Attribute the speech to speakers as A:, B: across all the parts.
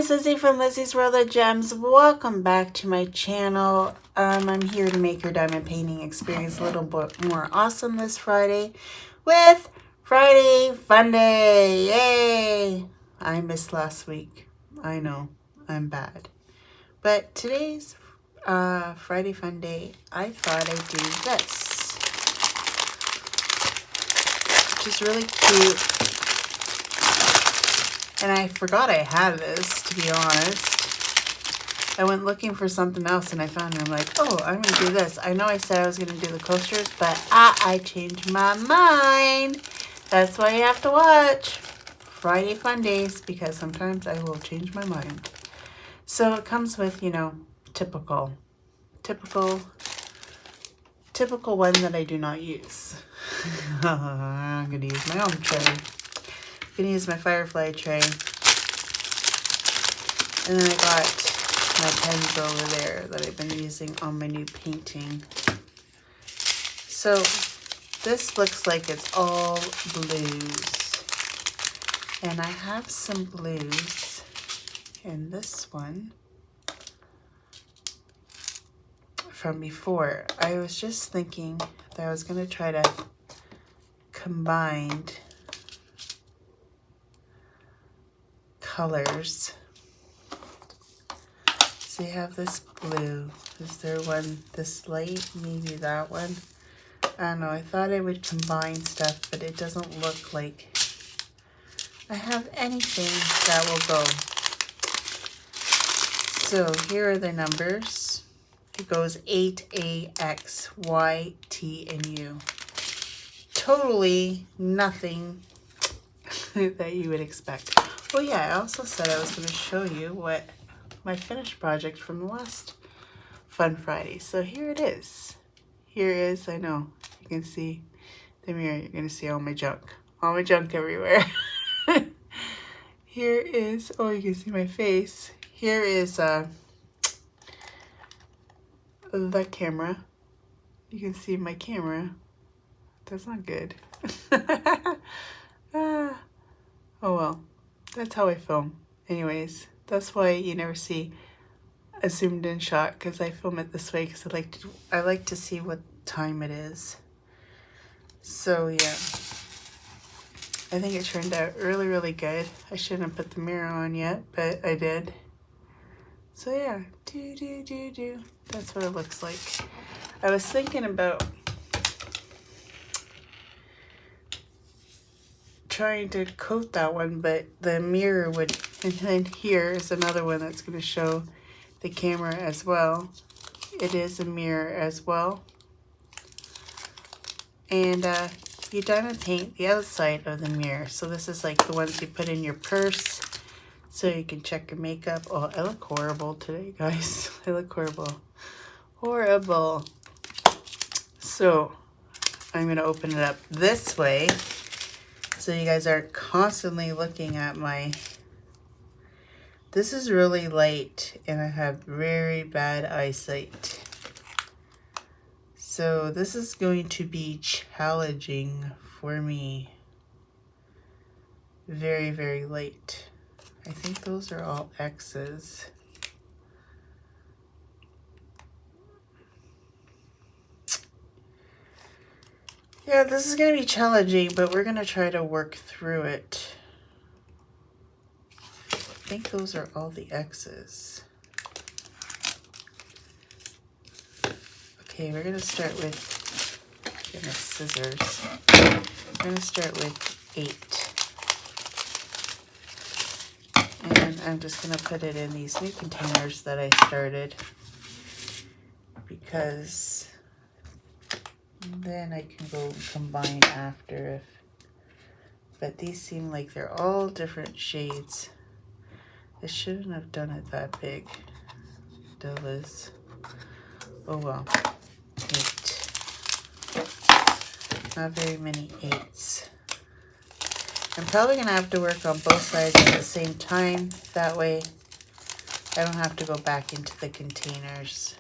A: it's Lizzie from Lizzie's World of Gems. Welcome back to my channel. I'm here to make your diamond painting experience a little bit more awesome this Friday with Friday Fun Day. Yay! I missed last week. I know, I'm bad. But today's Friday Fun Day, I thought I'd do this, which is really cute. And I forgot I had this, to be honest. I went looking for something else and I found it. I'm like, oh, I'm going to do this. I know I said I was going to do the coasters, but I changed my mind. That's why you have to watch Friday Fun Days, because sometimes I will change my mind. So it comes with, you know, typical one that I do not use. I'm going to use my own tray. I'm going to use my Firefly tray. And then I got my pens over there that I've been using on my new painting. So this looks like it's all blues. And I have some blues in this one from before. I was just thinking that I was going to try to combine colors. So you have this blue. Is there one this light? Maybe that one. I don't know. I thought I would combine stuff, but it doesn't look like I have anything that will go. So here are the numbers. It goes 8, A, X, Y, T, and U. Totally nothing that you would expect. Oh yeah, I also said I was going to show you what my finished project from the last Fun Friday. So here it is. Here is, I know, you can see the mirror. You're going to see all my junk everywhere. Here is, oh, you can see my face. Here is the camera. You can see my camera. That's not good. Oh well. That's how I film. Anyways, that's why you never see a zoomed in shot, because I film it this way because I like to see what time it is. So yeah, I think it turned out really good. I shouldn't have put the mirror on yet, but I did. So yeah, that's what it looks like. I was thinking about trying to coat that one, but the mirror would, and then here is another one that's going to show the camera as well. It is a mirror as well. And you diamond paint the outside of the mirror. So this is like the ones you put in your purse so you can check your makeup. Oh, I look horrible today, guys. I look horrible. Horrible. So I'm going to open it up this way, so you guys aren't constantly looking at my... This is really light and I have very bad eyesight. So this is going to be challenging for me. Very light. I think those are all X's. Yeah, this is going to be challenging, but we're going to try to work through it. I think those are all the X's. Okay, we're going to start with, goodness, scissors. We're going to start with 8. And I'm just going to put it in these new containers that I started, because then I can go and combine after. But these seem like they're all different shades. I shouldn't have done it that big. Dillas. Oh well. 8. Not very many 8s. I'm probably going to have to work on both sides at the same time. That way I don't have to go back into the containers.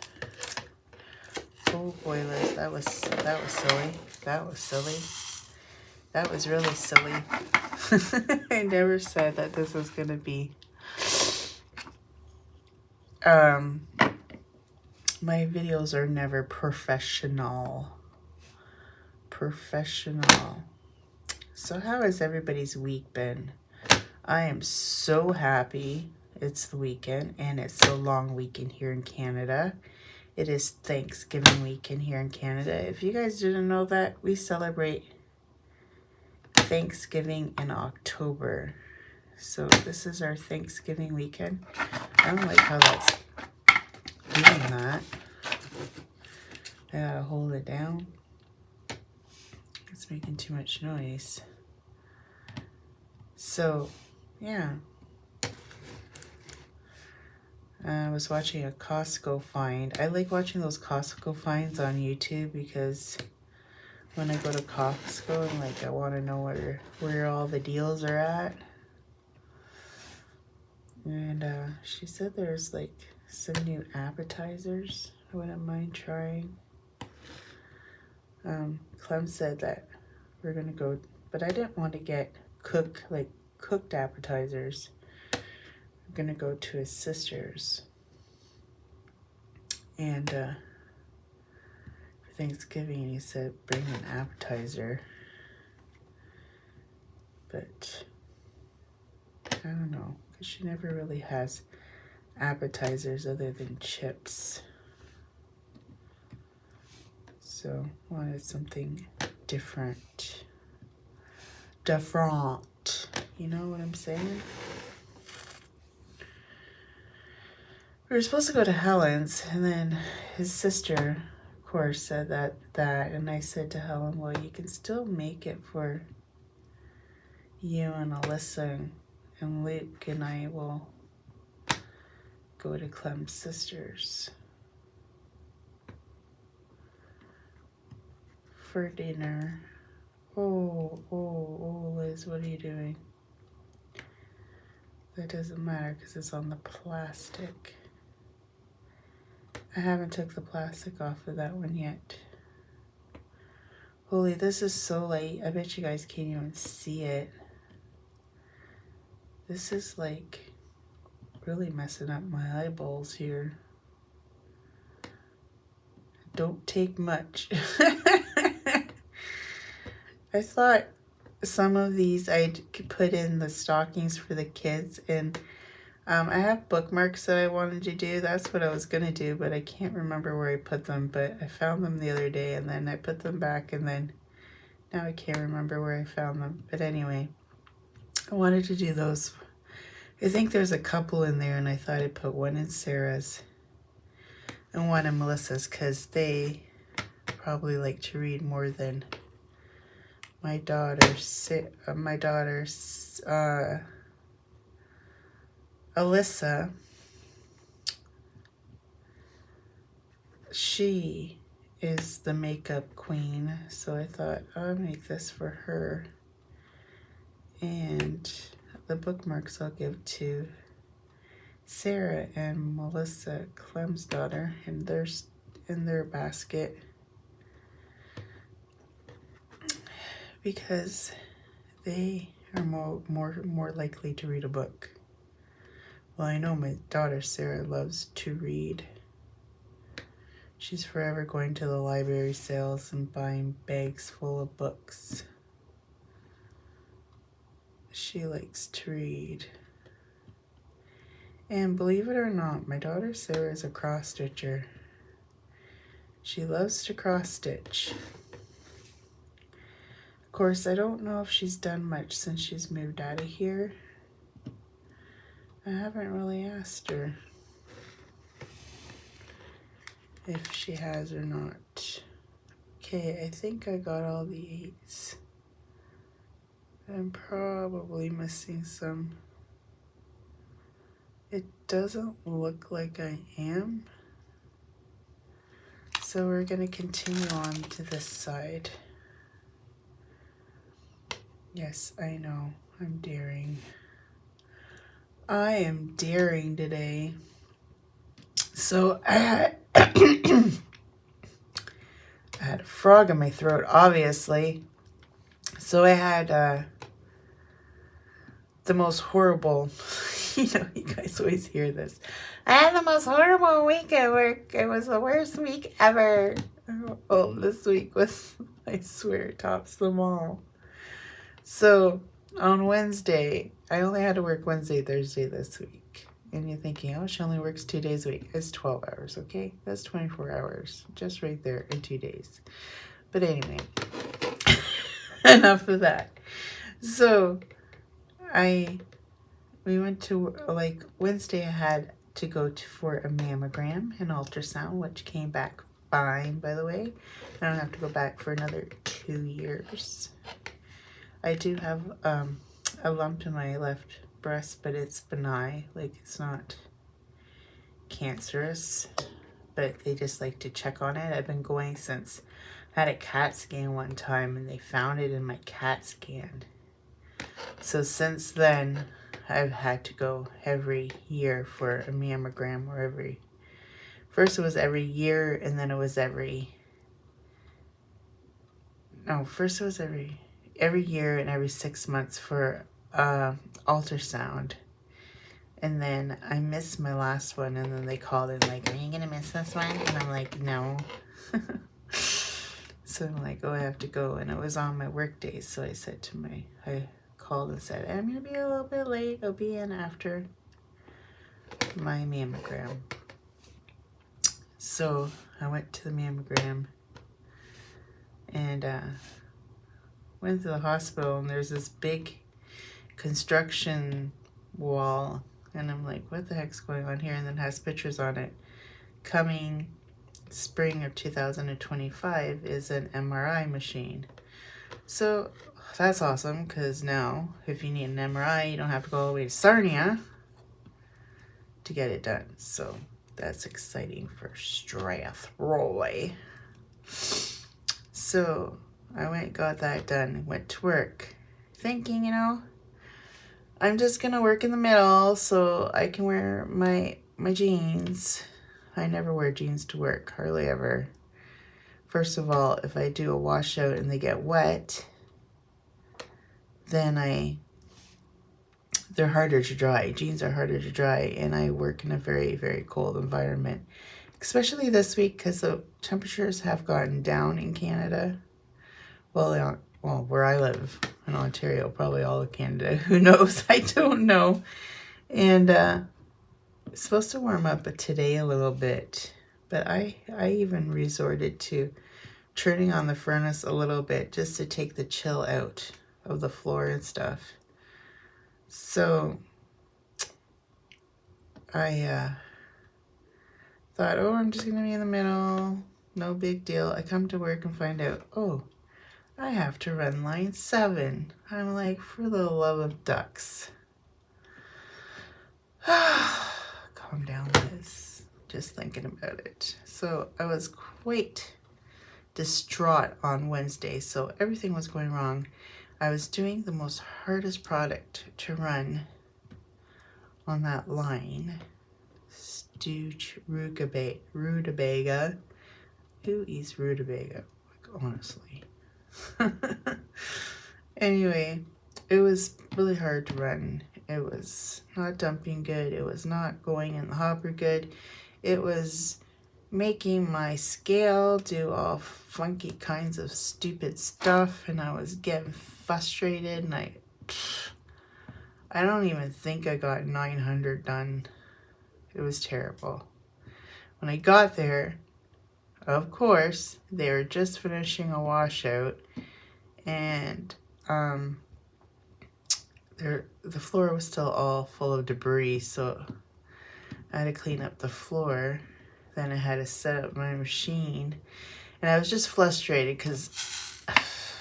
A: Oh boy, Liz, that was silly. That was silly. That was really silly. I never said that this was going to be my videos are never professional. So how has everybody's week been? I am so happy it's the weekend, and it's a long weekend here in Canada. It is Thanksgiving weekend here in Canada. If you guys didn't know that, we celebrate Thanksgiving in October. So this is our Thanksgiving weekend. I don't like how that's doing that. I gotta hold it down. It's making too much noise. So, yeah. I was watching a Costco find. I like watching those Costco finds on YouTube because when I go to Costco, and like I want to know where all the deals are at. And she said there's like some new appetizers I wouldn't mind trying. Clem said that we're gonna go, but I didn't want to get cooked appetizers. I'm gonna go to his sister's, and for Thanksgiving he said bring an appetizer, but I don't know, because she never really has appetizers other than chips. So wanted something different. You know what I'm saying? We were supposed to go to Helen's, and then his sister, of course, said that, and I said to Helen, well, you can still make it for you and Alyssa, and Luke and I will go to Clem's sister's for dinner. Oh, Liz, what are you doing? That doesn't matter because it's on the plastic. I haven't took the plastic off of that one yet. Holy, this is so late. I bet you guys can't even see it. This is like really messing up my eyeballs here. Don't take much. I thought some of these I could put in the stockings for the kids, and I have bookmarks that I wanted to do. That's what I was going to do, but I can't remember where I put them, but I found them the other day, and then I put them back, and then now I can't remember where I found them. But anyway, I wanted to do those. I think there's a couple in there, and I thought I'd put one in Sarah's and one in Melissa's, because they probably like to read more than my daughter's Alyssa. She is the makeup queen, so I thought I'll make this for her, and the bookmarks I'll give to Sarah and Melissa, Clem's daughter, and there's in their basket, because they are more likely to read a book. Well, I know my daughter Sarah loves to read. She's forever going to the library sales and buying bags full of books. She likes to read. And believe it or not, my daughter Sarah is a cross stitcher. She loves to cross stitch. Of course, I don't know if she's done much since she's moved out of here. I haven't really asked her if she has or not. Okay, I think I got all the 8s. I'm probably missing some. It doesn't look like I am. So we're going to continue on to this side. Yes, I know. I'm daring. I am daring today. So I had I had a frog in my throat, obviously. So I had the most horrible You know, you guys always hear this. I had the most horrible week at work. It was the worst week ever. Oh, this week was, I swear, tops them all. So on Wednesday, I only had to work Wednesday, Thursday this week. And you're thinking, oh, she only works 2 days a week. It's 12 hours, okay? That's 24 hours, just right there in 2 days. But anyway, enough of that. So we went to, like, Wednesday I had to go for a mammogram and ultrasound, which came back fine, by the way. I don't have to go back for another 2 years. I do have a lump in my left breast, but it's benign. Like, it's not cancerous, but they just like to check on it. I've been going since I had a CAT scan one time, and they found it in my CAT scan. So since then, I've had to go every year for a mammogram, or first it was every year, and then it was first it was every year and every 6 months for ultrasound. And then I missed my last one, and then they called in like, are you gonna miss this one? And I'm like, no. So I'm like, oh, I have to go. And it was on my work day, so I called and said, I'm gonna be a little bit late. I'll be in after my mammogram. So I went to the mammogram and went to the hospital, and there's this big construction wall, and I'm like, what the heck's going on here? And then it has pictures on it. Coming spring of 2025 is an MRI machine. So that's awesome, because now if you need an MRI, you don't have to go all the way to Sarnia to get it done. So that's exciting for Strathroy. So I went, got that done, went to work, thinking, you know, I'm just gonna work in the middle so I can wear my jeans. I never wear jeans to work, hardly ever. First of all, if I do a washout and they get wet, then they're harder to dry. Jeans are harder to dry, and I work in a very, very cold environment, especially this week because the temperatures have gotten down in Canada. Well, where I live in Ontario, probably all of Canada. Who knows? I don't know. And it's supposed to warm up today a little bit, but I even resorted to turning on the furnace a little bit just to take the chill out of the floor and stuff. So I thought, oh, I'm just gonna be in the middle, no big deal. I come to work and find out, oh, I have to run line 7. I'm like, for the love of ducks. Calm down, Liz. Just thinking about it. So I was quite distraught on Wednesday. So everything was going wrong. I was doing the most hardest product to run on that line. Stooge rutabaga. Who eats rutabaga? Like, honestly. Anyway, it was really hard to run. It was not dumping good. It was not going in the hopper good. It was making my scale do all funky kinds of stupid stuff, and I was getting frustrated, and I don't even think I got 900 done. It was terrible. When I got there, of course, they were just finishing a washout, and the floor was still all full of debris, so I had to clean up the floor. Then I had to set up my machine, and I was just frustrated because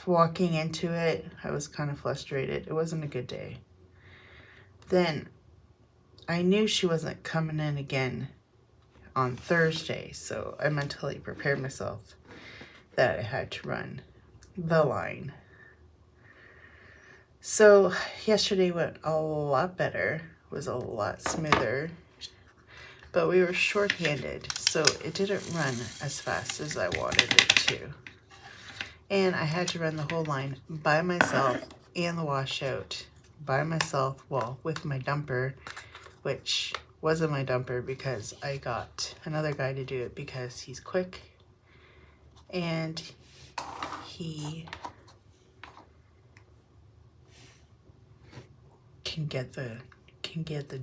A: walking into it, I was kind of frustrated. It wasn't a good day. Then I knew she wasn't coming in again on Thursday, so I mentally prepared myself that I had to run the line. So yesterday went a lot better, was a lot smoother, but we were short-handed, so it didn't run as fast as I wanted it to. And I had to run the whole line by myself and the washout by myself, well, with my dumper, which wasn't my dumper because I got another guy to do it because he's quick and he can get the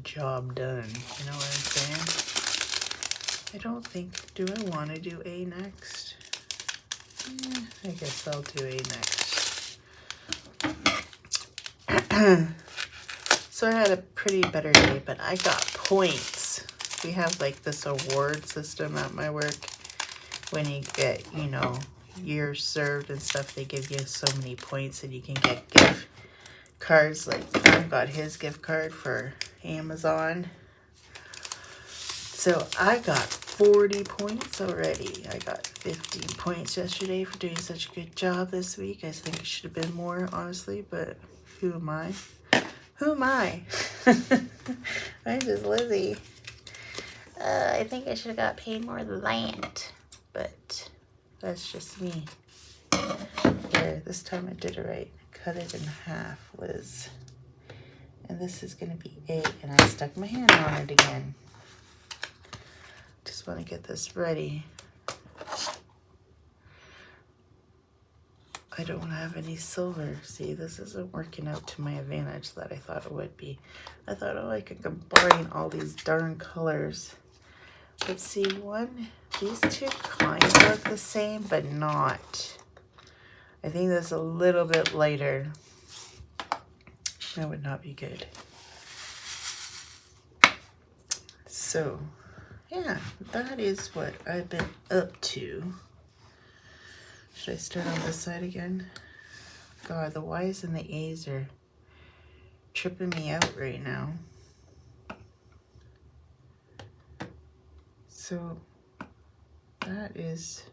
A: job done. You know what I'm saying? I don't think, do I want to do A next? I guess I'll do A next. So I had a pretty better day, but I got points. We have like this award system at my work. When you get, you know, years served and stuff, they give you so many points and you can get gift cards. Like I've got his gift card for Amazon. So I got 40 points already. I got 15 points yesterday for doing such a good job this week. I think it should have been more, honestly, but who am I? Who am I? I'm just Lizzie. I think I should have got paid more than that, but that's just me. There, this time I did it right. Cut it in half, Liz. And this is going to be A, and I stuck my hand on it again. Just want to get this ready. I don't have any silver. See, this isn't working out to my advantage that I thought it would be. I thought, oh, I could combine all these darn colors. But see, these two kind of look the same, but not. I think that's a little bit lighter. That would not be good. So, yeah, that is what I've been up to. Should I start on this side again? God, the Y's and the A's are tripping me out right now. So that is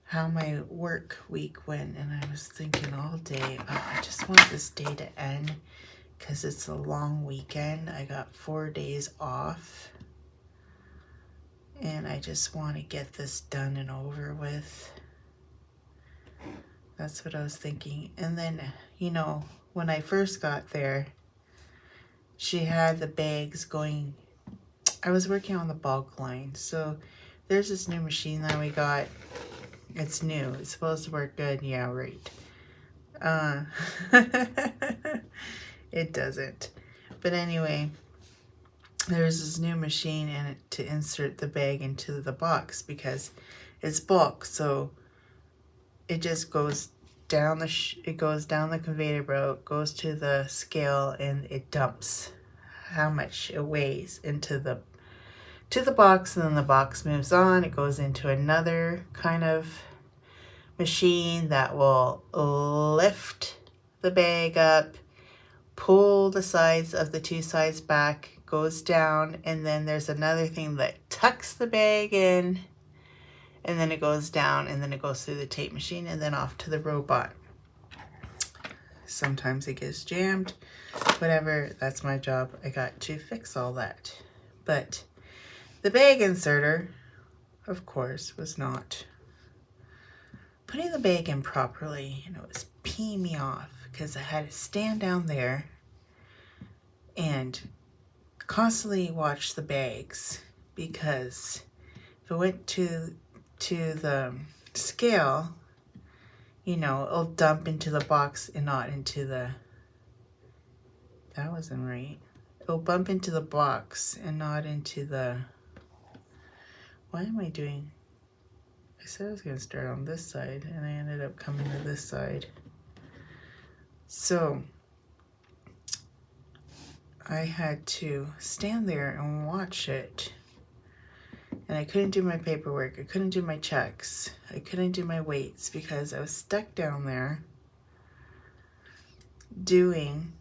A: how my work week went, and I was thinking all day, oh, I just want this day to end because it's a long weekend. I got 4 days off. And I just want to get this done and over with. That's what I was thinking. And then, you know, when I first got there, she had the bags going. I was working on the bulk line. So there's this new machine that we got. It's new. It's supposed to work good. Yeah, right. It doesn't. But anyway, there's this new machine in it to insert the bag into the box because it's bulk, so it just goes down the conveyor belt, goes to the scale, and it dumps how much it weighs into the box, and then the box moves on. It goes into another kind of machine that will lift the bag up, pull the sides of the two sides back, goes down, and then there's another thing that tucks the bag in, and then it goes down, and then it goes through the tape machine, and then off to the robot. Sometimes it gets jammed, whatever, that's my job. I got to fix all that. But the bag inserter, of course, was not putting the bag in properly, and it was peeing me off because I had to stand down there and constantly watch the bags, because if it went to the scale, you know, it'll dump into the box and not into the, that wasn't right. It'll bump into the box and not into the, why am I doing, I said I was going to start on this side and I ended up coming to this side. So I had to stand there and watch it. And I couldn't do my paperwork. I couldn't do my checks. I couldn't do my weights because I was stuck down there doing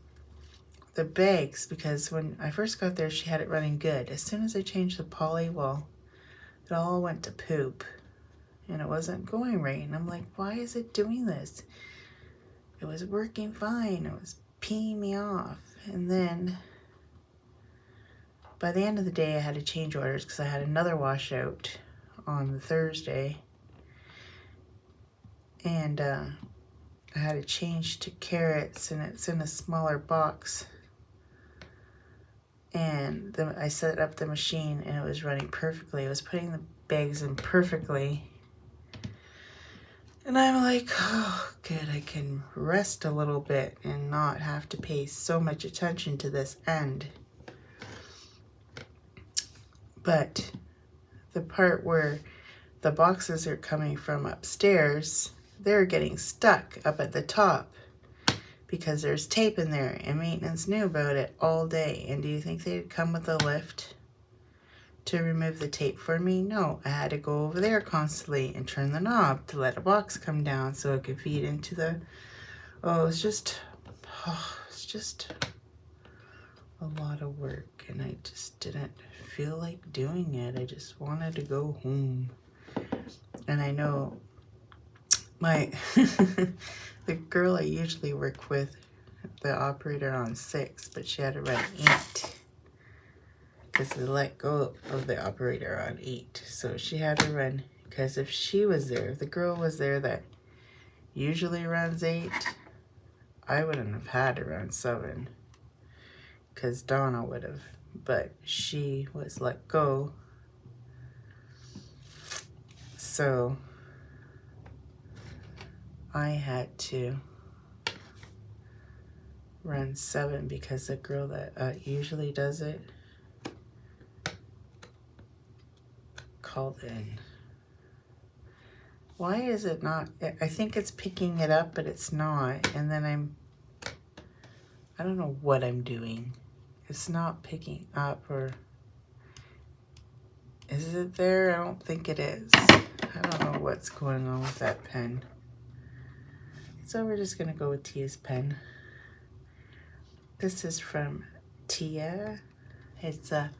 A: the bags, because when I first got there, she had it running good. As soon as I changed the poly, well, it all went to poop and it wasn't going right. And I'm like, why is it doing this? It was working fine. It was peeing me off. And then by the end of the day, I had to change orders because I had another washout on the Thursday. And I had to change to carrots, and it's in a smaller box. And I set up the machine and it was running perfectly. It was putting the bags in perfectly. And I'm like, oh, good, I can rest a little bit and not have to pay so much attention to this end. But the part where the boxes are coming from upstairs, they're getting stuck up at the top because there's tape in there, and maintenance knew about it all day. And do you think they'd come with a lift to remove the tape for me? No, I had to go over there constantly and turn the knob to let a box come down so it could feed into the, it's just a lot of work, and I just didn't feel like doing it. I just wanted to go home. And I know my the girl I usually work with, the operator on 6, but she had to run 8 because they let go of the operator on 8. So she had to run, because if she was there, if the girl was there that usually runs 8, I wouldn't have had to run 7 because Donna would have, but she was let go. So I had to run 7 because the girl that usually does it called in. Why is it not? I think it's picking it up, but it's not. And then I don't know what I'm doing. It's not picking up, or is it there? I don't think it is. I don't know what's going on with that pen. So we're just gonna go with Tia's pen. This is from Tia. It's a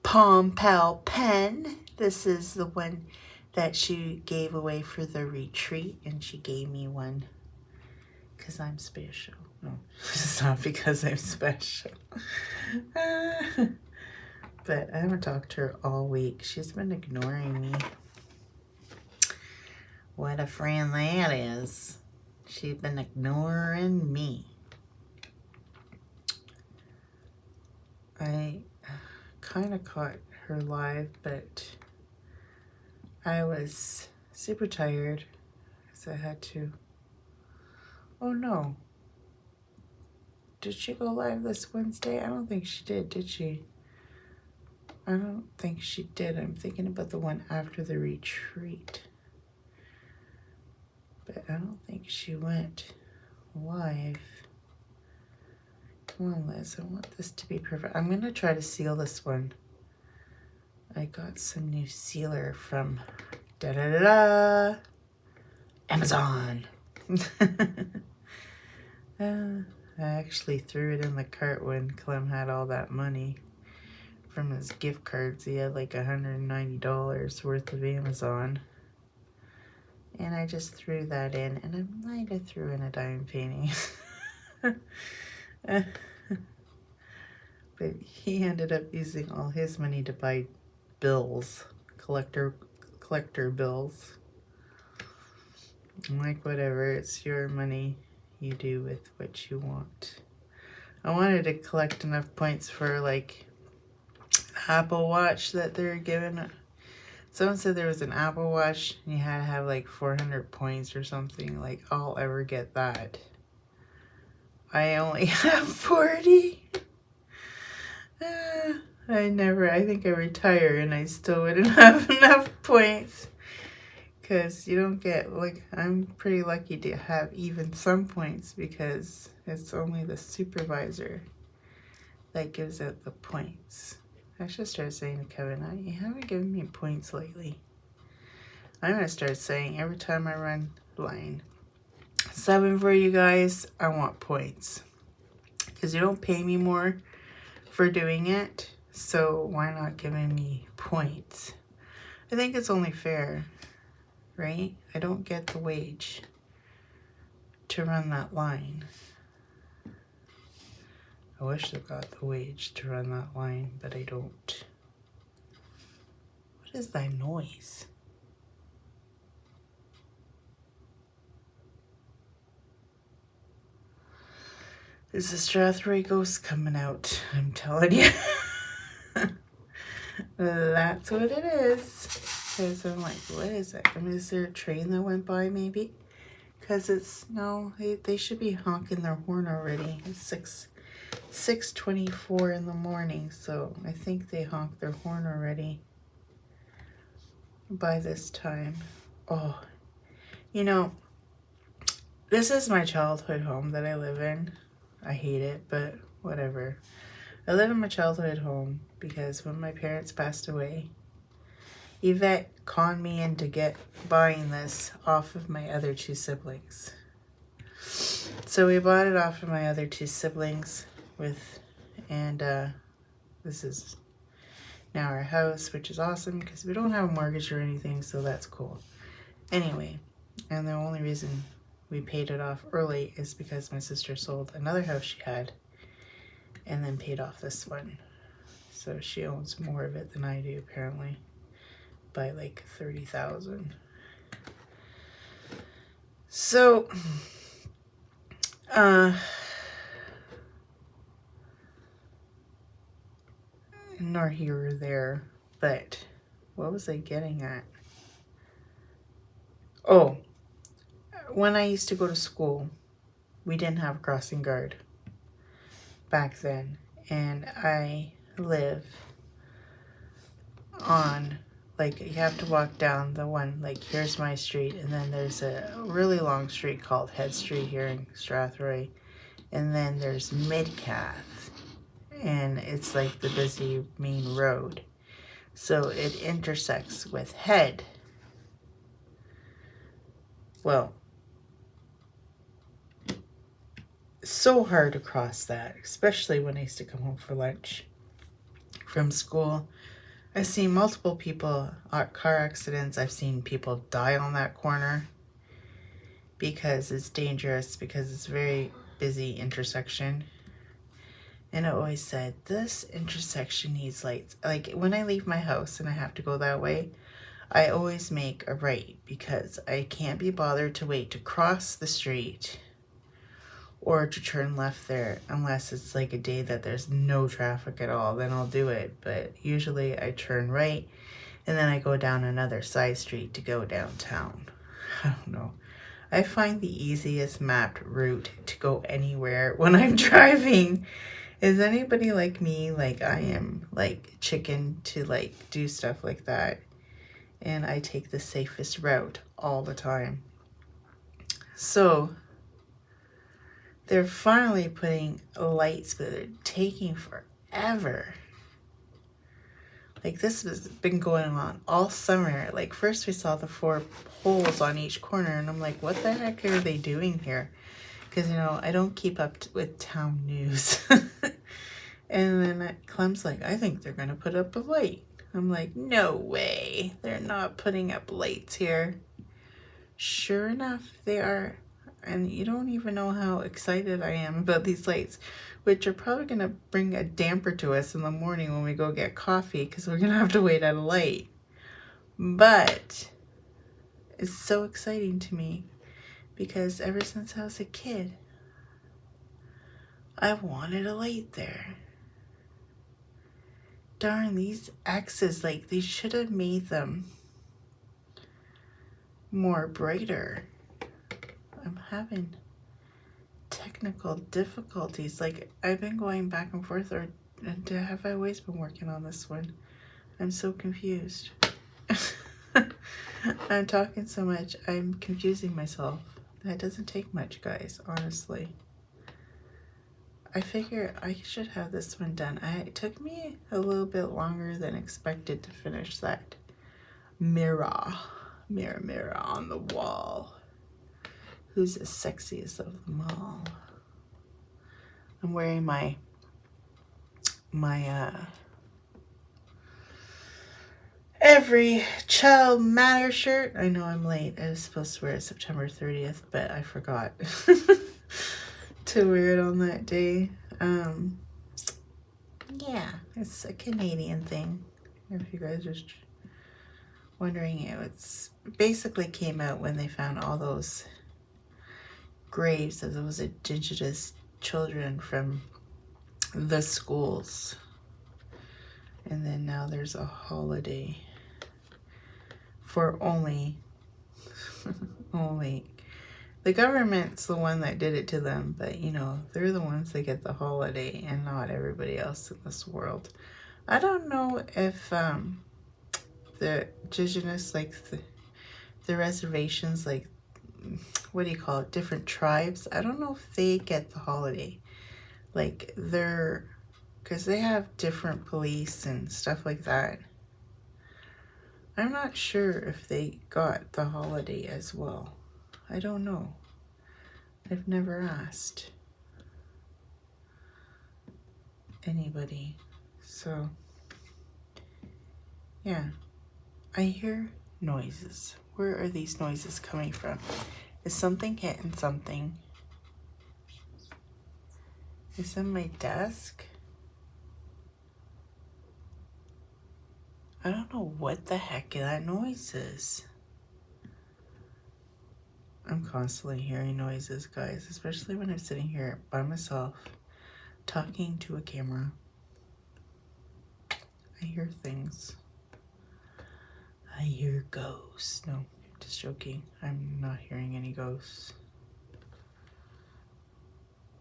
A: Palm Pal pen. This is the one that she gave away for the retreat, and she gave me one because I'm special. No, it's not because I'm special. But I haven't talked to her all week. She's been ignoring me. What a friend that is. She's been ignoring me. I kind of caught her live, but I was super tired because I had to. Oh no. Did she go live this Wednesday? I don't think she did she? I don't think she did. I'm thinking about the one after the retreat. But I don't think she went live. Come on, Liz. I want this to be perfect. I'm going to try to seal this one. I got some new sealer from Amazon. I actually threw it in the cart when Clem had all that money from his gift cards. He had like $190 worth of Amazon. And I just threw that in, and I might have threw in a diamond painting. But he ended up using all his money to buy bills, collector bills. I'm like, whatever, it's your money. You do with what you want. I wanted to collect enough points for like Apple Watch that they're giving. Someone said there was an Apple Watch and you had to have like 400 points or something. Like, I'll ever get that. I only have 40. I think I retire and I still wouldn't have enough points. Because you don't get, like, I'm pretty lucky to have even some points because it's only the supervisor that gives out the points. I should start saying to Kevin, you haven't given me points lately. I'm going to start saying every time I run line 7 for you guys, I want points. Because you don't pay me more for doing it, so why not giving me points? I think it's only fair. Right? I don't get the wage to run that line. I wish I got the wage to run that line, but I don't. What is that noise? Is the Strathroy ghost coming out? I'm telling you. That's what it is. Because I'm like, what is it? I mean, is there a train that went by maybe? Because it's, no, they should be honking their horn already. It's 6:24 in the morning, so I think they honked their horn already by this time. Oh, you know, this is my childhood home that I live in. I hate it, but whatever. I live in my childhood home because when my parents passed away, Yvette conned me into buying this off of my other two siblings. So we bought it off of my other two siblings and this is now our house, which is awesome because we don't have a mortgage or anything, so that's cool. Anyway, and the only reason we paid it off early is because my sister sold another house she had and then paid off this one. So she owns more of it than I do, apparently, by like $30,000. So, nor here or there, but what was I getting at? Oh, when I used to go to school, we didn't have a crossing guard back then, and I live on, like, you have to walk down the one, like, here's my street, and then there's a really long street called Head Street here in Strathroy, and then there's Midcath, and it's like the busy main road, so it intersects with Head. Well, so hard to cross that, especially when I used to come home for lunch from school. I've seen multiple people, car accidents. I've seen people die on that corner because it's dangerous, because it's a very busy intersection. And I always said, this intersection needs lights. Like, when I leave my house and I have to go that way, I always make a right because I can't be bothered to wait to cross the street or to turn left there unless it's like a day that there's no traffic at all. Then I'll do it. But usually I turn right and then I go down another side street to go downtown. I don't know. I find the easiest mapped route to go anywhere when I'm driving. Is anybody like me? Like, I am like chicken to like do stuff like that. And I take the safest route all the time. So they're finally putting lights, but they're taking forever. Like, this has been going on all summer. Like, first we saw the 4 poles on each corner, and I'm like, what the heck are they doing here? Because, you know, I don't keep up with town news. And then Clem's like, I think they're going to put up a light. I'm like, no way. They're not putting up lights here. Sure enough, they are. And you don't even know how excited I am about these lights, which are probably going to bring a damper to us in the morning when we go get coffee, because we're going to have to wait at a light. But it's so exciting to me because ever since I was a kid, I wanted a light there. Darn, these X's, like, they should have made them more brighter. I'm having technical difficulties. Like, I've been going back and forth, or have I always been working on this one? I'm so confused. I'm talking so much, I'm confusing myself. That doesn't take much, guys, honestly. I figure I should have this one done. It took me a little bit longer than expected to finish that mirror on the wall. Who's the sexiest of them all? I'm wearing my Every Child Matter shirt. I know I'm late. I was supposed to wear it September 30th, but I forgot to wear it on that day. Yeah, it's a Canadian thing. If you guys are wondering, it's basically came out when they found all those graves of those Indigenous children from the schools And then now there's a holiday for only the government's the one that did it to them, but you know, they're the ones that get the holiday and not everybody else in this world. I don't know if the indigenous, like the reservations, like, what do you call it, different tribes, I don't know if they get the holiday. Like, they're, because they have different police and stuff like that. I'm not sure if they got the holiday as well. I don't know. I've never asked anybody. So, yeah. I hear noises. Where are these noises coming from? Is something hitting something? Is it my desk? I don't know what the heck that noise is. I'm constantly hearing noises, guys, especially when I'm sitting here by myself talking to a camera. I hear things. I hear ghosts. No, just joking. I'm not hearing any ghosts.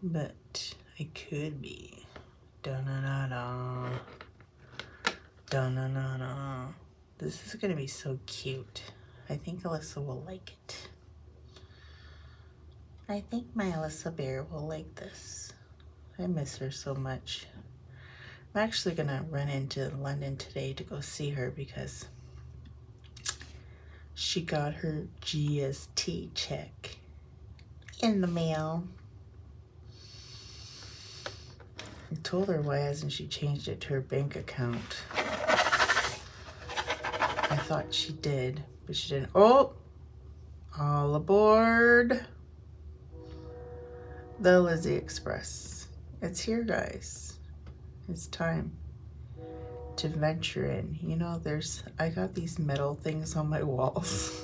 A: But I could be. Da-na-na-na. Da-na-na-na. This is gonna be so cute. I think Alyssa will like it. I think my Alyssa Bear will like this. I miss her so much. I'm actually gonna run into London today to go see her because she got her GST check in the mail. I told her why hasn't she changed it to her bank account. I thought she did, but she didn't. Oh, all aboard the Lizzie Express. It's here, guys. It's time to venture in. You know, I got these metal things on my walls.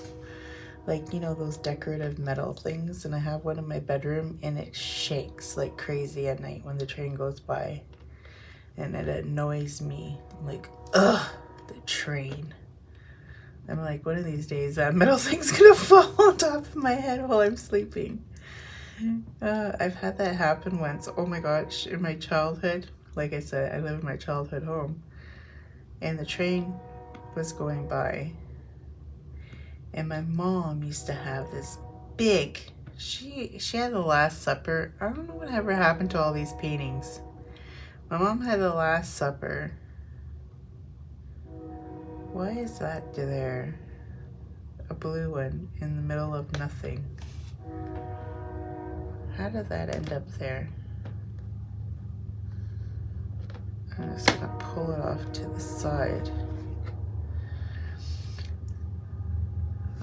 A: Like, you know, those decorative metal things, and I have one in my bedroom, and it shakes like crazy at night when the train goes by, and it annoys me. I'm like, ugh, the train. I'm like, one of these days that metal thing's gonna fall on top of my head while I'm sleeping. I've had that happen once. Oh my gosh, in my childhood. Like I said, I live in my childhood home, and the train was going by, and my mom used to have this big, she had the Last Supper. I don't know whatever happened to all these paintings. My mom had the Last Supper. Why is that there? A blue one in the middle of nothing. How did that end up there? I'm just gonna pull it off to the side.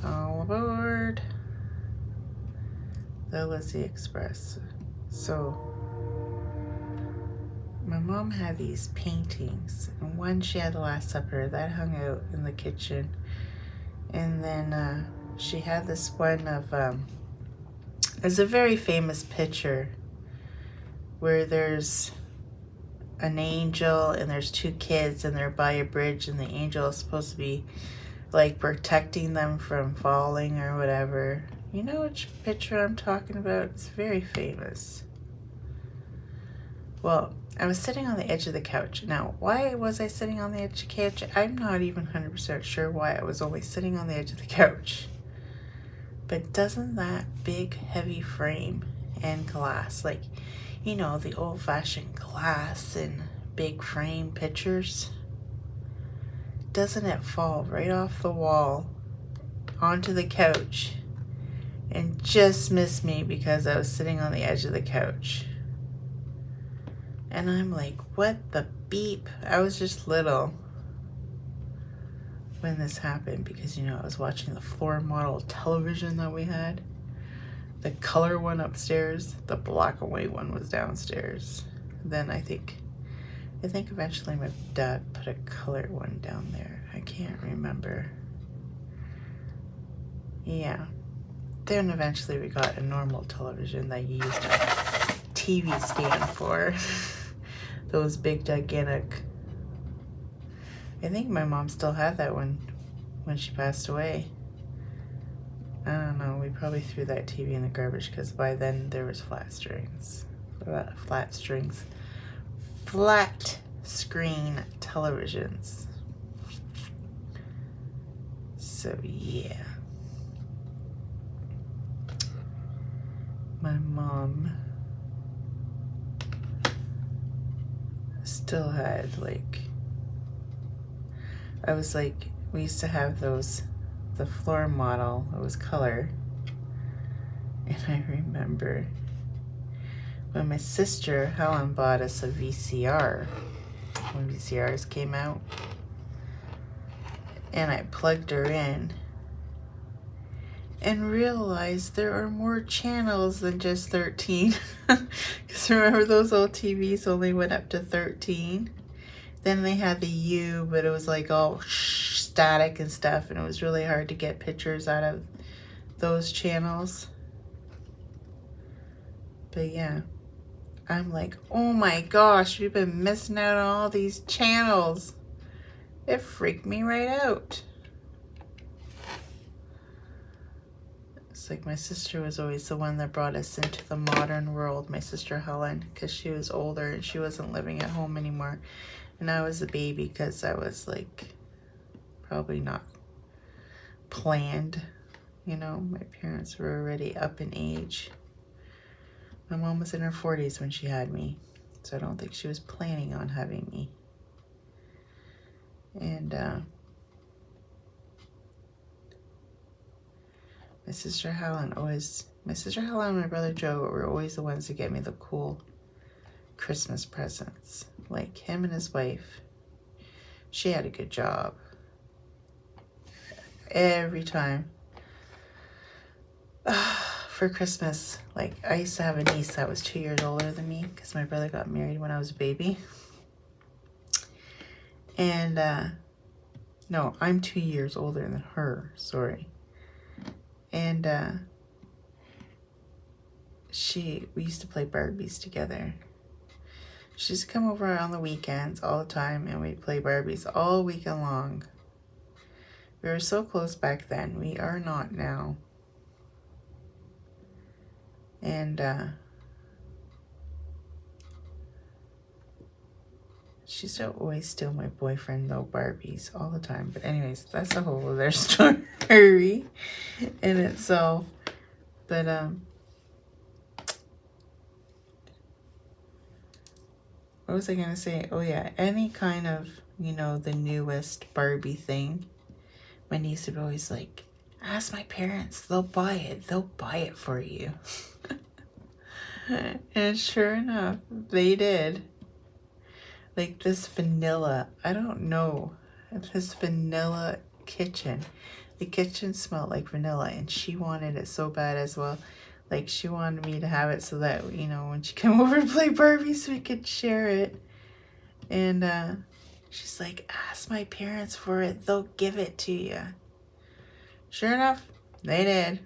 A: All aboard the Lizzie Express. So, my mom had these paintings, and one she had the Last Supper that hung out in the kitchen, and then she had this one of it's a very famous picture where there's an angel and there's two kids and they're by a bridge, and the angel is supposed to be like protecting them from falling or whatever. You know which picture I'm talking about? It's very famous. Well, I was sitting on the edge of the couch. Now, why was I sitting on the edge of the couch? I'm not even 100% sure why I was only sitting on the edge of the couch. But doesn't that big, heavy frame and glass, like, you know, the old-fashioned glass and big frame pictures, doesn't it fall right off the wall onto the couch and just miss me because I was sitting on the edge of the couch? And I'm like, what the beep? I was just little when this happened because, you know, I was watching the floor model television that we had. The color one upstairs, the black and white one was downstairs. Then I think eventually my dad put a color one down there. I can't remember. Yeah. Then eventually we got a normal television that you used a TV stand for. Those big gigantic I think my mom still had that one when she passed away. I don't know. We probably threw that TV in the garbage because by then there was flat screen televisions. So yeah, my mom still had like, I was like, we used to have those, the floor model, it was color. And I remember when my sister Helen bought us a VCR, when VCRs came out, and I plugged her in and realized there are more channels than just 13. Because remember, those old TVs only went up to 13. Then they had the U, but it was like all static and stuff, and it was really hard to get pictures out of those channels. But yeah, I'm like, oh my gosh, we've been missing out on all these channels. It freaked me right out. It's like my sister was always the one that brought us into the modern world, my sister Helen, because she was older and she wasn't living at home anymore. And I was a baby because I was like probably not planned. You know, my parents were already up in age. My mom was in her 40s when she had me, so I don't think she was planning on having me. And my sister Helen and my brother Joe were always the ones to get me the cool Christmas presents. Like him and his wife, she had a good job. Every time for Christmas, like I used to have a niece that was 2 years older than me because my brother got married when I was a baby. And no, I'm 2 years older than her, sorry. And we used to play Barbies together. She used to come over on the weekends all the time, and we'd play Barbies all weekend long. We were so close back then. We are not now. And she used to always steal my boyfriend, though, Barbies all the time. But anyways, that's a whole other story in itself. But what was I gonna say? Oh yeah, any kind of, you know, the newest Barbie thing. My niece would always like, ask my parents, they'll buy it for you. And sure enough, they did. Like this vanilla, I don't know, this vanilla kitchen. The kitchen smelled like vanilla, and she wanted it so bad as well. Like she wanted me to have it so that, you know, when she came over to play Barbies, we could share it. And she's like, ask my parents for it, they'll give it to you. Sure enough, they did.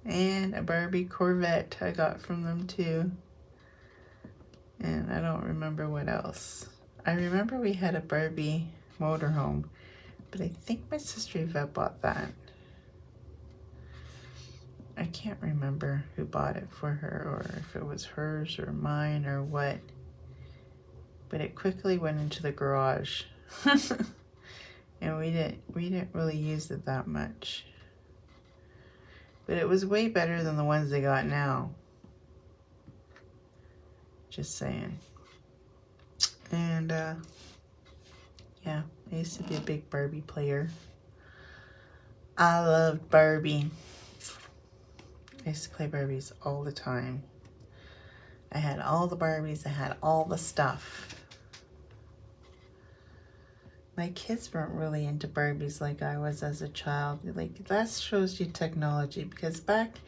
A: And a Barbie Corvette I got from them too. And I don't remember what else. I remember we had a Barbie motorhome, but I think my sister Yvette bought that. I can't remember who bought it for her, or if it was hers or mine or what. But it quickly went into the garage. And we didn't really use it that much. But it was way better than the ones they got now. Just saying. And yeah, I used to be a big Barbie player. I loved Barbie. I used to play Barbies all the time. I had all the Barbies. I had all the stuff. My kids weren't really into Barbies like I was as a child. Like, that shows you technology, because back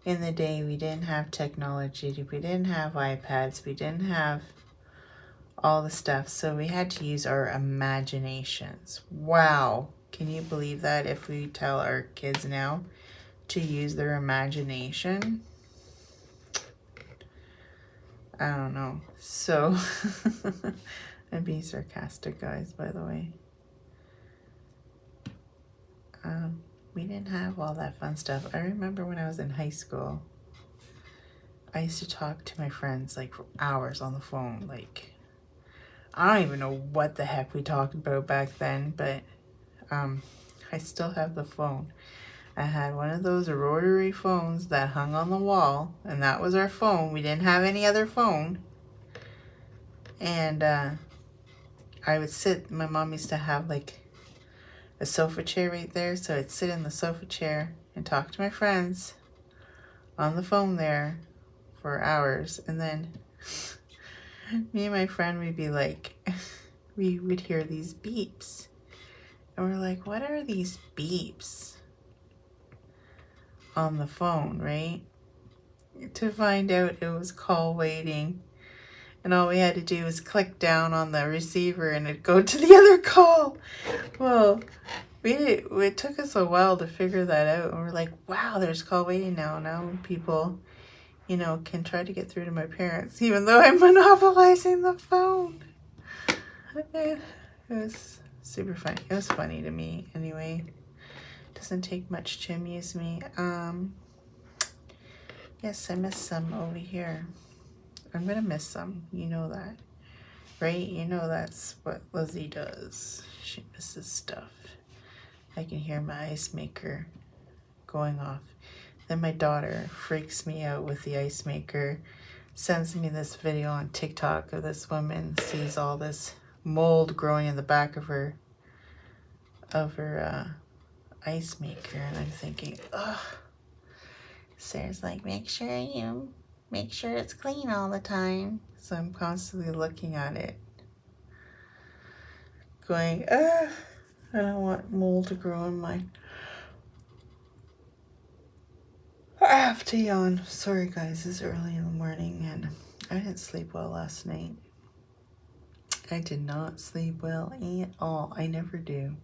A: in the day, we didn't have technology. We didn't have iPads. We didn't have all the stuff. So we had to use our imaginations. Wow. Can you believe that? If we tell our kids now to use their imagination, I don't know. So I'm being sarcastic, guys, by the way. we didn't have all that fun stuff. I remember when I was in high school, I used to talk to my friends like for hours on the phone. Like, I don't even know what the heck we talked about back then, but I still have the phone. I had one of those rotary phones that hung on the wall, and that was our phone. We didn't have any other phone. And I would sit, my mom used to have like a sofa chair right there, so I'd sit in the sofa chair and talk to my friends on the phone there for hours. And then me and my friend would be like, we would hear these beeps. And we're like, what are these beeps on the phone, right? To find out it was call waiting. And all we had to do was click down on the receiver and it'd go to the other call. Well, it took us a while to figure that out. And we're like, wow, there's call waiting now. Now people, you know, can try to get through to my parents, even though I'm monopolizing the phone. It was super funny. It was funny to me anyway. Doesn't take much to amuse me. Yes, I miss some over here. I'm gonna miss some. You know that, right? You know that's what Lizzie does. She misses stuff. I can hear my ice maker going off. Then my daughter freaks me out with the ice maker. Sends me this video on TikTok of this woman sees all this mold growing in the back of her ice maker, and I'm thinking, ugh. Sarah's like, make sure it's clean all the time. So I'm constantly looking at it, going, I don't want mold to grow in my... I have to yawn. Sorry guys, it's early in the morning and I didn't sleep well last night. I did not sleep well at all. I never do.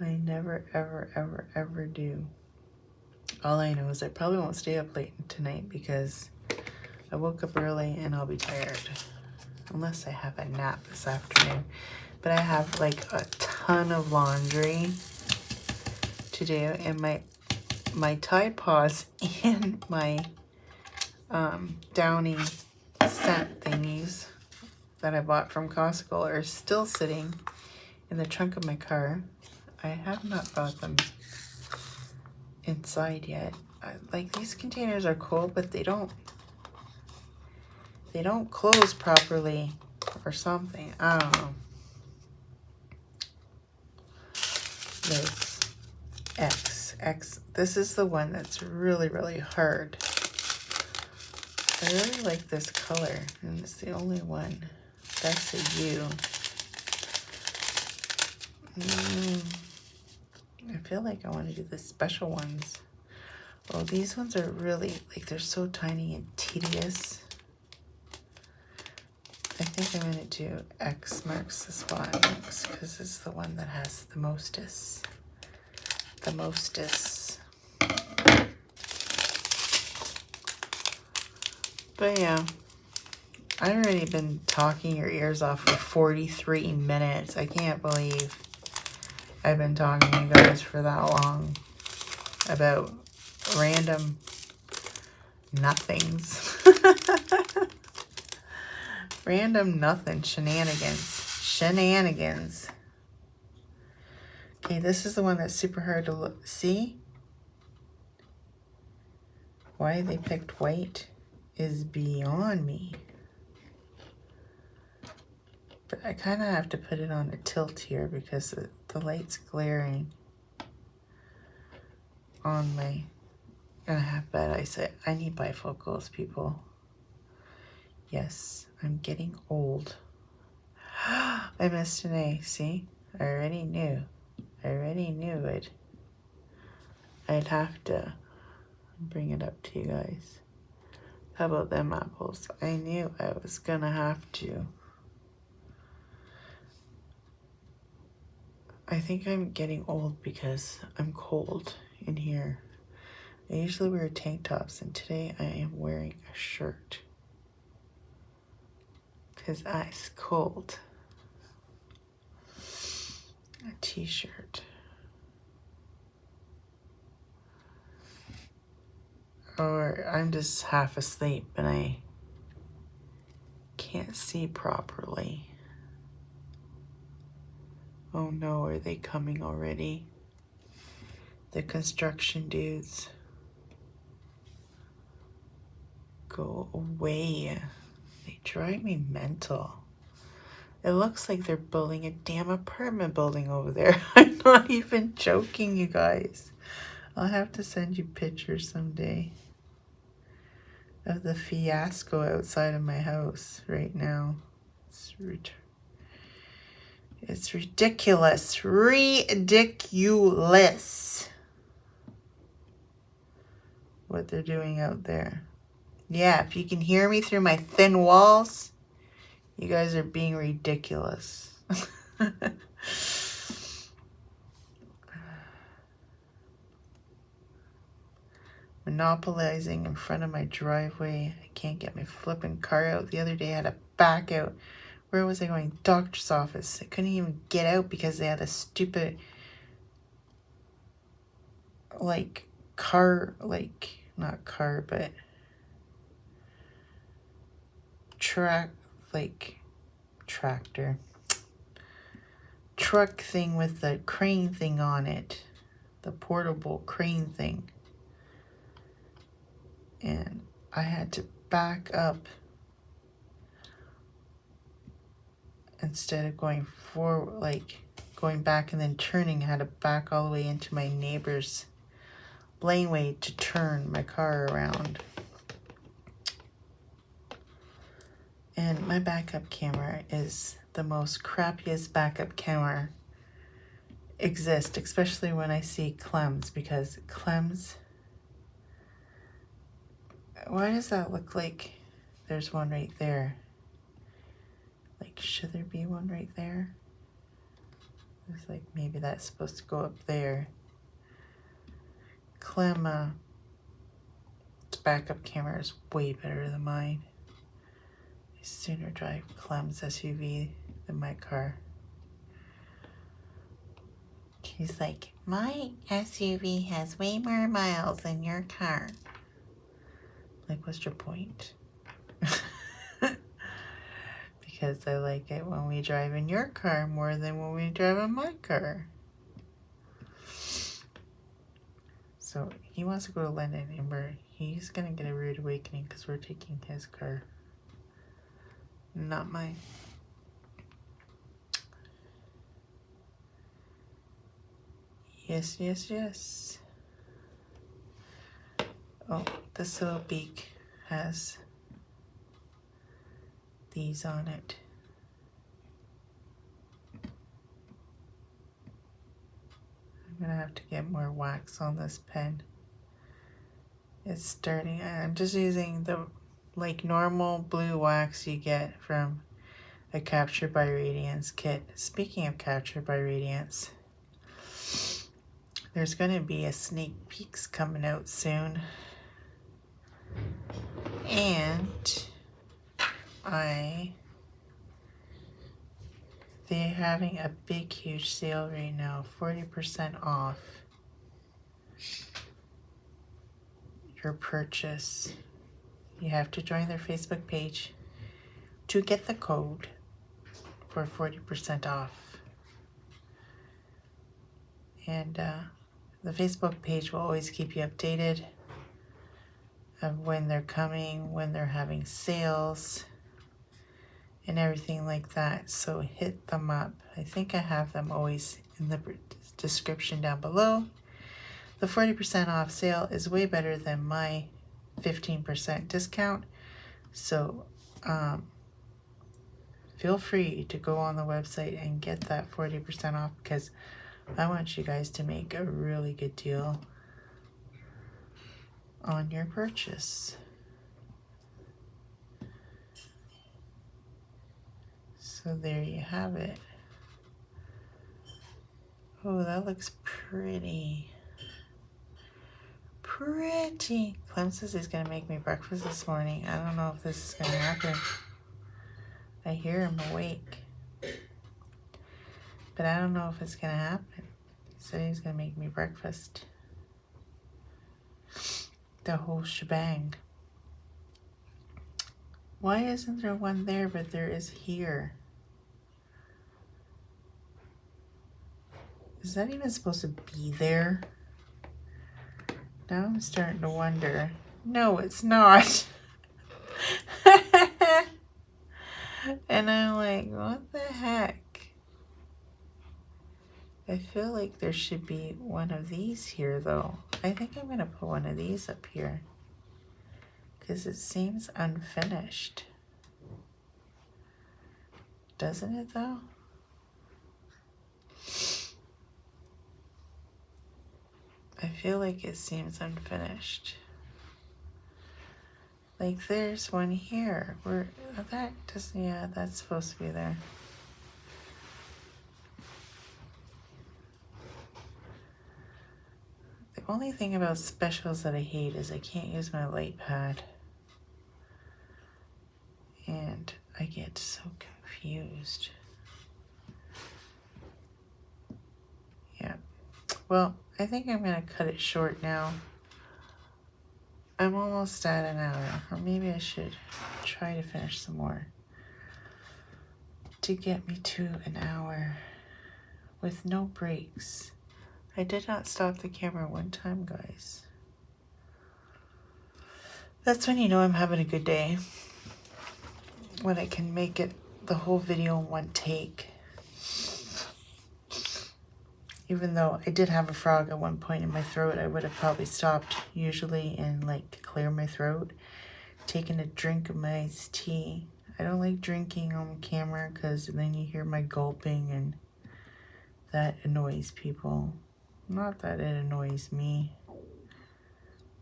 A: I never, ever, ever, ever do. All I know is I probably won't stay up late tonight because I woke up early and I'll be tired. Unless I have a nap this afternoon. But I have like a ton of laundry to do, and my Tide Pods and my Downy scent thingies that I bought from Costco are still sitting in the trunk of my car. I have not brought them inside yet. Like, these containers are cool, but they don't close properly or something. I don't know. This X. This is the one that's really, really hard. I really like this color, and it's the only one. That's a U. I feel like I want to do the special ones. Oh, these ones are really, like, they're so tiny and tedious. I think I'm going to do X marks the spot next because it's the one that has the mostest. The mostest. But yeah, I've already been talking your ears off for 43 minutes. I can't believe I've been talking to you guys for that long about random nothings. Random nothing shenanigans. Okay, this is the one that's super hard to look. See? Why they picked white is beyond me. But I kind of have to put it on a tilt here because the light's glaring on my... And I have bad eyesight. I need bifocals, people. Yes, I'm getting old. I missed an A. See? I already knew it. I'd have to bring it up to you guys. How about them apples? I knew I was gonna have to. I think I'm getting old because I'm cold in here. I usually wear tank tops, and today I am wearing a shirt because it's cold. A t-shirt. or I'm just half asleep and I can't see properly. Oh no, are they coming already? The construction dudes. Go away. They drive me mental. It looks like they're building a damn apartment building over there. I'm not even joking, you guys. I'll have to send you pictures someday of the fiasco outside of my house right now. It's ridiculous. Ridiculous what they're doing out there. Yeah, if you can hear me through my thin walls, you guys are being ridiculous. Monopolizing in front of my driveway. I can't get my flipping car out. The other day I had to back out. Where was I going? Doctor's office. I couldn't even get out because they had a stupid, like, car, like, not car, but tractor. Truck thing with the crane thing on it. The portable crane thing. And I had to back up instead of going forward, like going back and then turning. I had to back all the way into my neighbor's laneway to turn my car around. And my backup camera is the most crappiest backup camera exist, especially when I see Clem's, because Clem's, why does that look like there's one right there? Like, should there be one right there? It's like maybe that's supposed to go up there. Clem, its backup camera is way better than mine. I sooner drive Clem's SUV than my car. She's like, my SUV has way more miles than your car. Like, what's your point? Because I like it when we drive in your car more than when we drive in my car. So he wants to go to London, and he's gonna get a rude awakening because we're taking his car, not mine. Yes, yes, yes. Oh, this little beak has these on it. I'm gonna have to get more wax on this pen. It's starting. I'm just using the like normal blue wax you get from a Captured by Radiance kit. Speaking of Captured by Radiance, there's gonna be a sneak peeks coming out soon. And they're having a big huge sale right now, 40% off your purchase. You have to join their Facebook page to get the code for 40% off. And the Facebook page will always keep you updated of when they're coming, when they're having sales, and everything like that. So hit them up. I think I have them always in the description down below. The 40% off sale is way better than my 15% discount. So feel free to go on the website and get that 40% off, because I want you guys to make a really good deal on your purchase. So there you have it. Oh, that looks pretty. Pretty. Clem says he's gonna make me breakfast this morning. I don't know if this is gonna happen. I hear him awake, but I don't know if it's gonna happen. He said he's gonna make me breakfast. the whole shebang. Why isn't there one there, but there is here? Is that even supposed to be there? Now I'm starting to wonder. No, it's not. And I'm like, what the heck? I feel like there should be one of these here, though. I think I'm going to put one of these up here, because it seems unfinished. Doesn't it, though? I feel like it seems unfinished. Like there's one here. Where that doesn't, yeah, that's supposed to be there. The only thing about specials that I hate is I can't use my light pad. And I get so confused. Yeah. Well, I think I'm going to cut it short now. I'm almost at an hour, or maybe I should try to finish some more to get me to an hour with no breaks. I did not stop the camera one time, guys. That's when you know I'm having a good day. When I can make it the whole video in one take. Even though I did have a frog at one point in my throat, I would have probably stopped usually and like to clear my throat, taking a drink of my iced tea. I don't like drinking on camera because then you hear my gulping and that annoys people. Not that it annoys me.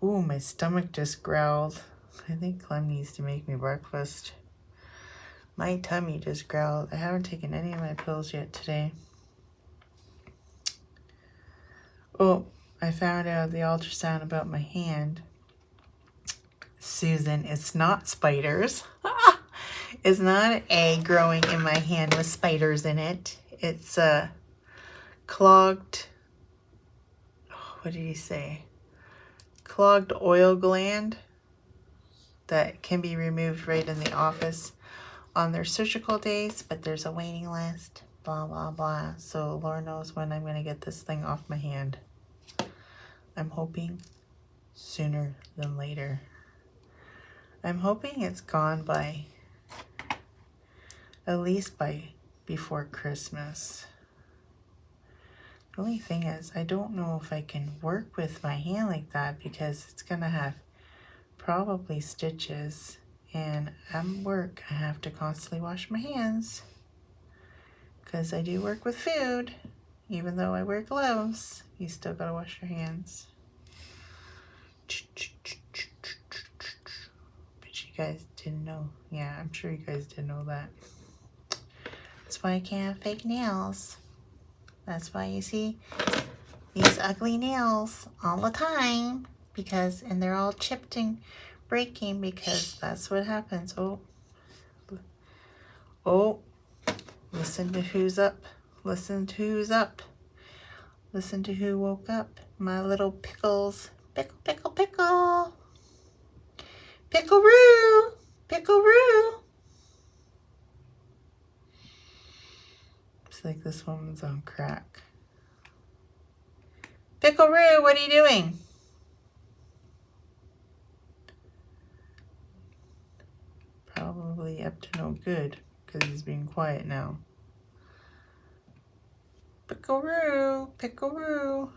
A: Ooh, my stomach just growled. I think Clem needs to make me breakfast. My tummy just growled. I haven't taken any of my pills yet today. Oh, I found out the ultrasound about my hand. Susan, it's not spiders. It's not an egg growing in my hand with spiders in it. It's a clogged, what did he say? Clogged oil gland that can be removed right in the office on their surgical days, but there's a waiting list. Blah, blah, blah. So Lord knows when I'm going to get this thing off my hand. I'm hoping sooner than later. I'm hoping it's gone by, at least by before Christmas. The only thing is, I don't know if I can work with my hand like that because it's going to have probably stitches. And at work, I have to constantly wash my hands. Because I do work with food, even though I wear gloves, you still gotta wash your hands. But you guys didn't know. Yeah, I'm sure you guys didn't know that. That's why I can't have fake nails. That's why you see these ugly nails all the time. Because, and they're all chipped and breaking because that's what happens. Oh. Oh. Listen to who's up. Listen to who's up. Listen to who woke up. My little pickles. Pickle, pickle, pickle. Pickle-roo. Pickle-roo. It's like this woman's on crack. Pickle-roo, what are you doing? Probably up to no good. Because he's being quiet now. Pickle-roo, pickle-roo.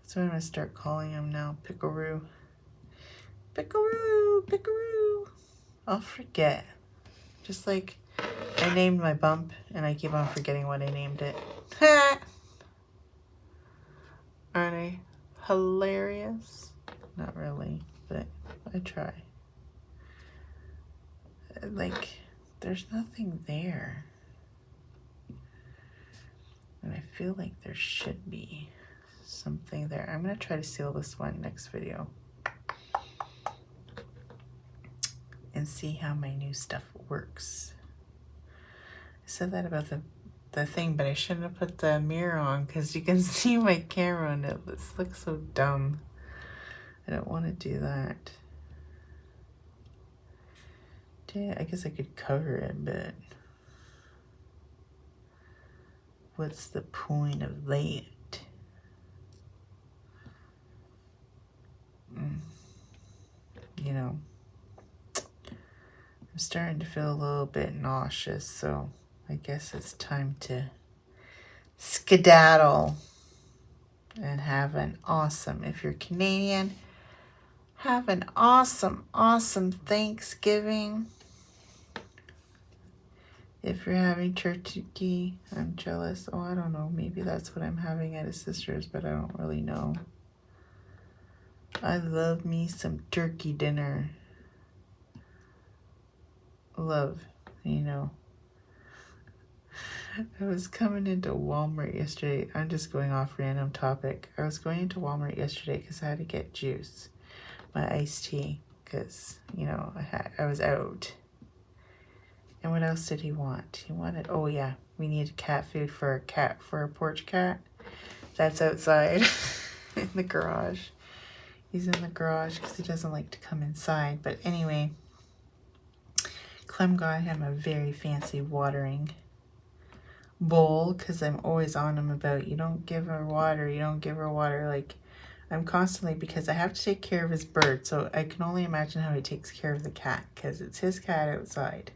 A: That's what I'm going to start calling him now, Pickle-roo. Pickle-roo, pickle-roo. I'll forget. Just like I named my bump and I keep on forgetting what I named it. Aren't I hilarious? Not really, but I try. Like, there's nothing there. And I feel like there should be something there. I'm going to try to seal this one next video. And see how my new stuff works. I said that about the thing, but I shouldn't have put the mirror on because you can see my camera and it looks so dumb. I don't want to do that. Yeah, I guess I could cover it, but what's the point of that? You know, I'm starting to feel a little bit nauseous, so I guess it's time to skedaddle and have an awesome, if you're Canadian, have an awesome, awesome Thanksgiving. If you're having turkey, I'm jealous. Oh, I don't know. Maybe that's what I'm having at his sister's, but I don't really know. I love me some turkey dinner. Love, you know. I was coming into Walmart yesterday. I'm just going off random topic. I was going into Walmart yesterday because I had to get juice, my iced tea, because, you know, I was out. And what else did he want? He wanted, oh yeah, we needed cat food for a porch cat. That's outside in the garage. He's in the garage because he doesn't like to come inside. But anyway, Clem got him a very fancy watering bowl because I'm always on him about, you don't give her water, you don't give her water. Like, I'm constantly, because I have to take care of his bird. So I can only imagine how he takes care of the cat because it's his cat outside.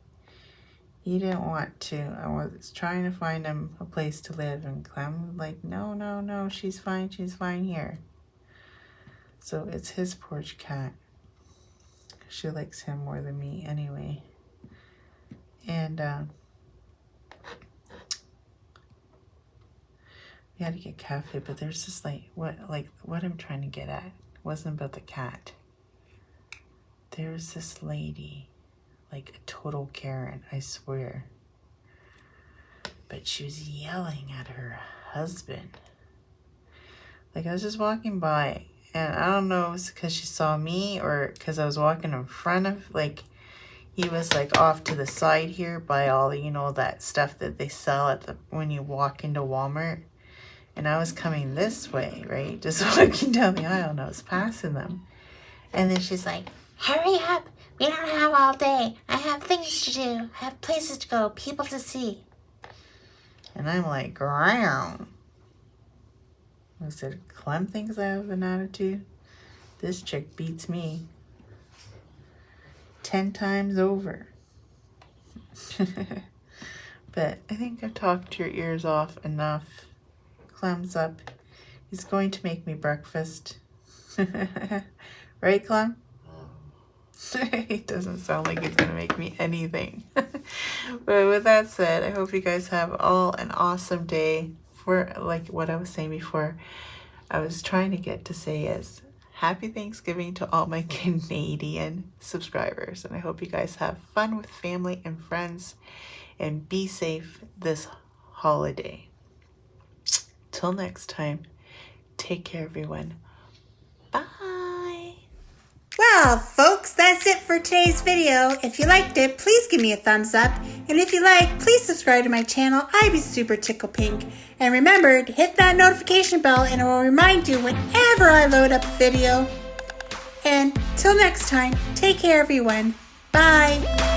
A: He didn't want to. I was trying to find him a place to live, and Clem was like, no, she's fine here. So it's his porch cat. She likes him more than me anyway. And we had to get cat food, but there's this what I'm trying to get at wasn't about the cat. There's this lady, like a total Karen, I swear. But she was yelling at her husband. Like, I was just walking by, and I don't know if it's because she saw me or because I was walking in front of, like, he was like off to the side here by all the, you know, that stuff that they sell at the, when you walk into Walmart. And I was coming this way, right? Just walking down the aisle, and I was passing them. And then she's like, hurry up. We don't have all day. I have things to do. I have places to go, people to see. And I'm like, ground. I said, Clem thinks I have an attitude. This chick beats me 10 times over. But I think I've talked your ears off enough. Clem's up. He's going to make me breakfast. Right, Clem? It doesn't sound like he's going to make me anything. But with that said, I hope you guys have all an awesome day. For like what I was saying before, I was trying to get to say is happy Thanksgiving to all my Canadian subscribers. And I hope you guys have fun with family and friends and be safe this holiday. Till next time, take care, everyone. Bye.
B: Well, folks, that's it for today's video. If you liked it, please give me a thumbs up. And if you like, please subscribe to my channel. I'd be super tickle pink. And remember to hit that notification bell and it will remind you whenever I load up a video. And till next time, take care, everyone. Bye.